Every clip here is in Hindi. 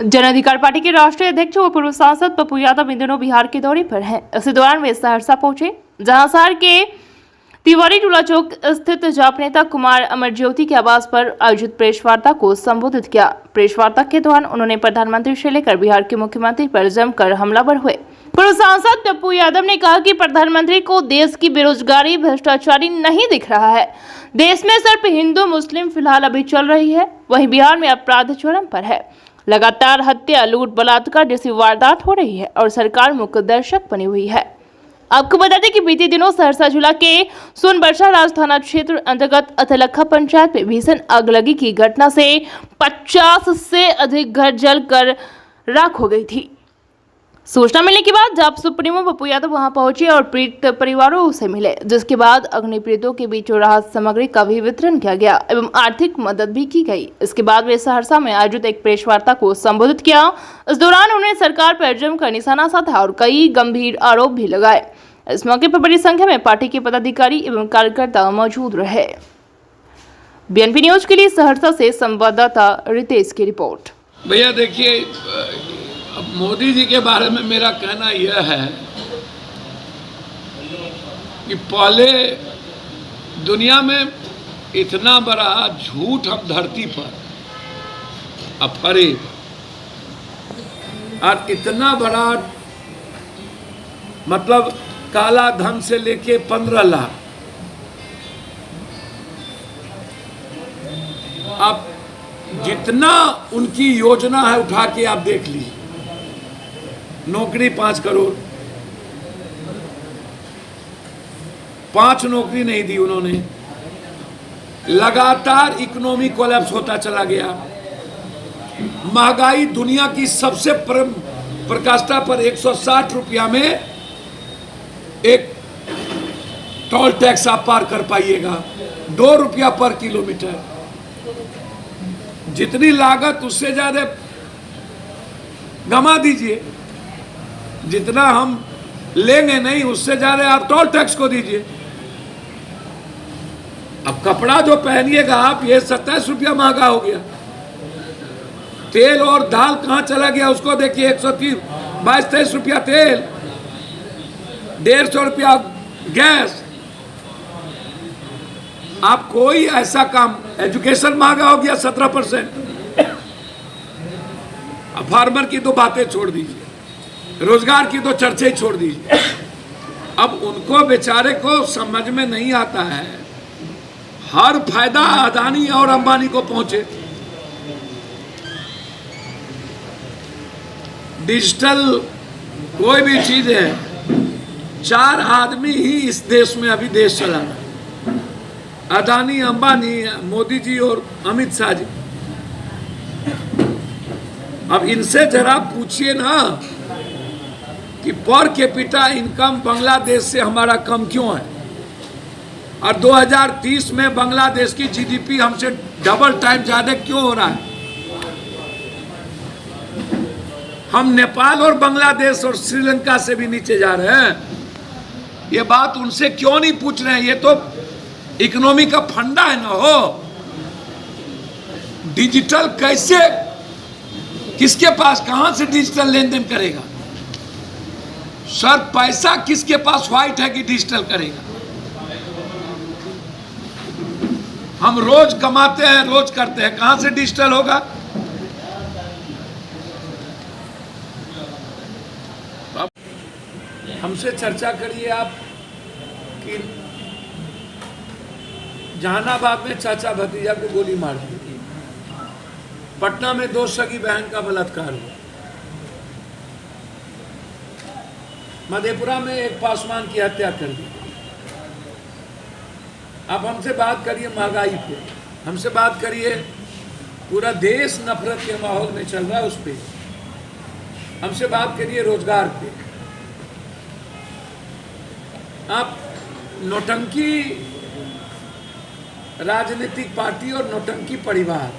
जन अधिकार पार्टी के राष्ट्रीय अध्यक्ष व पूर्व सांसद पप्पू यादव इन दिनों बिहार के दौरे पर हैं। इसी दौरान वे सहरसा पहुंचे, जहां शहर के तिवारी टोला चौक स्थित जाप नेता कुमार अमरज्योति के आवास पर आयोजित प्रेस वार्ता को संबोधित किया। प्रेस वार्ता के दौरान उन्होंने प्रधानमंत्री से लेकर बिहार के मुख्यमंत्री पर जमकर हमलावर हुए। पूर्व सांसद पप्पू यादव ने कहा कि प्रधानमंत्री को देश की बेरोजगारी, भ्रष्टाचारी नहीं दिख रहा है। देश में सिर्फ हिंदू मुस्लिम फिलहाल अभी चल रही है, वहीं बिहार में अपराध चरम पर है। लगातार हत्या, लूट, बलात्कार जैसी वारदात हो रही है और सरकार मूक दर्शक बनी हुई है। आपको बता दें कि बीते दिनों सहरसा जिला के सोनबरसा राज थाना क्षेत्र अंतर्गत अथलखा पंचायत में भीषण आगलगी की घटना से 50 से अधिक घर जलकर राख हो गई थी। सूचना मिलने के बाद जाप सुप्रीमो पप्पू यादव वहां पहुंचे और पीड़ित परिवारों से मिले, जिसके बाद अग्नि पीड़ितों के बीच राहत सामग्री का भी वितरण किया गया एवं आर्थिक मदद भी की गई। इसके बाद वे सहरसा में आयोजित एक प्रेस वार्ता को संबोधित किया। इस दौरान उन्होंने सरकार पर जमकर निशाना साधा और कई गंभीर आरोप भी लगाए। इस मौके पर बड़ी संख्या में पार्टी के पदाधिकारी एवं कार्यकर्ता मौजूद रहे। बीएनपी न्यूज के लिए सहरसा से संवाददाता रितेश की रिपोर्ट। भैया देखिए, अब मोदी जी के बारे में मेरा कहना यह है कि पहले दुनिया में इतना बड़ा झूठ हम धरती पर अफरे और इतना बड़ा मतलब काला धन से लेके 15 लाख, अब जितना उनकी योजना है उठा के आप देख लीजिए। नौकरी 5 करोड़, 5 नौकरी नहीं दी उन्होंने। लगातार इकोनॉमी कोलैप्स होता चला गया। महंगाई दुनिया की सबसे प्रकाष्ठा पर 160 रुपया में एक टोल टैक्स आप पार कर पाइएगा, 2 रुपया पर किलोमीटर। जितनी लागत उससे ज्यादा गमा दीजिए, जितना हम लेंगे नहीं उससे ज्यादा आप टोल टैक्स को दीजिए। अब कपड़ा जो पहनिएगा आप, ये 27 रुपया महंगा हो गया। तेल और दाल कहां चला गया उसको देखिए, 122-23 रुपया तेल, 150 रुपया गैस। आप कोई ऐसा काम, एजुकेशन महंगा हो गया 17%। अब फार्मर की तो बातें छोड़ दीजिए, रोजगार की तो चर्चा ही छोड़ दीजिए। अब उनको बेचारे को समझ में नहीं आता है, हर फायदा अदानी और अंबानी को पहुंचे। डिजिटल कोई भी चीज है, 4 आदमी ही इस देश में अभी देश चला रहा है, अदानी, अंबानी, मोदी जी और अमित शाह जी। अब इनसे जरा पूछिए ना कि पर कैपिटा इनकम बांग्लादेश से हमारा कम क्यों है, और 2030 में बांग्लादेश की जीडीपी हमसे डबल टाइम ज्यादा क्यों हो रहा है। हम नेपाल और बांग्लादेश और श्रीलंका से भी नीचे जा रहे हैं। ये बात उनसे क्यों नहीं पूछ रहे हैं? ये तो इकोनॉमी का फंडा है ना हो। डिजिटल कैसे, किसके पास, कहां से डिजिटल लेन देन करेगा? सर पैसा किसके पास व्हाइट है कि डिजिटल करेगा? हम रोज कमाते हैं, रोज करते हैं, कहां से डिजिटल होगा? हमसे चर्चा करिए आप कि जहानाबाद में चाचा भतीजा को गोली मार दी, पटना में 2 सगी बहन का बलात्कार हुआ, मधेपुरा में एक पासवान की हत्या कर दी। आप हमसे बात करिए महंगाई पे, हमसे बात करिए पूरा देश नफरत के माहौल में चल रहा है उस पे, हमसे बात करिए रोजगार पे। आप नौटंकी राजनीतिक पार्टी और नौटंकी परिवार,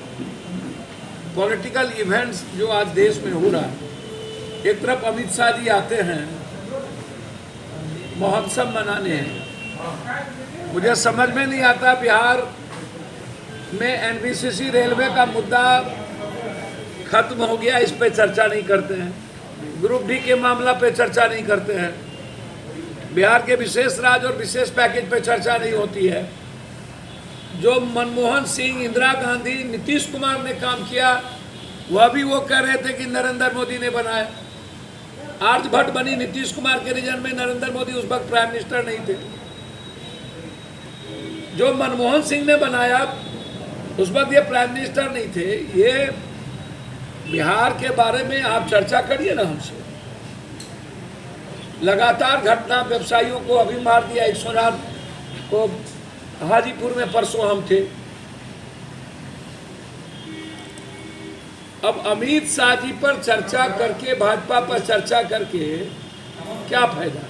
पॉलिटिकल इवेंट्स जो आज देश में हो रहा है, एक तरफ अमित शाह जी आते हैं महोत्सव मनाने हैं, मुझे समझ में नहीं आता बिहार में एनबीसीसी रेलवे का मुद्दा खत्म हो गया, इस पे चर्चा नहीं करते हैं। ग्रुप डी के मामला पे चर्चा नहीं करते हैं। बिहार के विशेष राज्य और विशेष पैकेज पे चर्चा नहीं होती है। जो मनमोहन सिंह, इंदिरा गांधी, नीतीश कुमार ने काम किया वह भी वो कह रहे थे कि नरेंद्र मोदी ने बनाया। आर्यभट्ट बनी नीतीश कुमार के रीजन में, नरेंद्र मोदी उस वक्त प्राइम मिनिस्टर नहीं थे। जो मनमोहन सिंह ने बनाया उस वक्त ये प्राइम मिनिस्टर नहीं थे। ये बिहार के बारे में आप चर्चा करिए ना हमसे। लगातार घटना, व्यवसायियों को अभी मार दिया, 109 को हाजीपुर में परसों हम थे। अब अमित शाह जी पर चर्चा करके, भाजपा पर चर्चा करके क्या फायदा?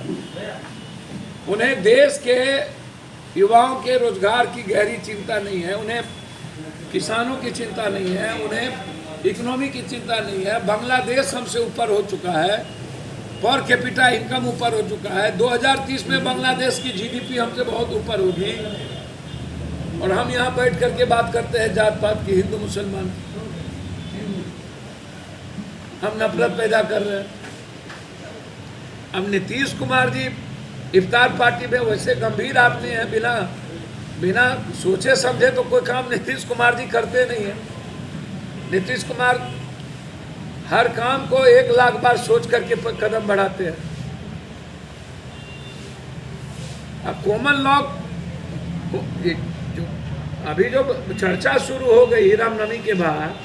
उन्हें देश के युवाओं के रोजगार की गहरी चिंता नहीं है, उन्हें किसानों की चिंता नहीं है, उन्हें इकोनॉमी की चिंता नहीं है। बांग्लादेश हमसे ऊपर हो चुका है, पर कैपिटा इनकम ऊपर हो चुका है। 2030 में बांग्लादेश की जीडीपी हमसे बहुत ऊपर होगी, और हम यहाँ बैठ करके बात करते हैं जात पात की, हिंदू मुसलमान। हम नफरत पैदा कर रहे हैं। अब नीतीश कुमार जी इफ्तार पार्टी में वैसे गंभीर आदमी है, बिना सोचे समझे तो कोई काम नीतीश कुमार जी करते नहीं है। नीतीश कुमार हर काम को 1 लाख बार सोच करके कदम बढ़ाते हैं। अब कॉमन लॉ जो अभी जो चर्चा शुरू हो गई रामनवमी के बाद,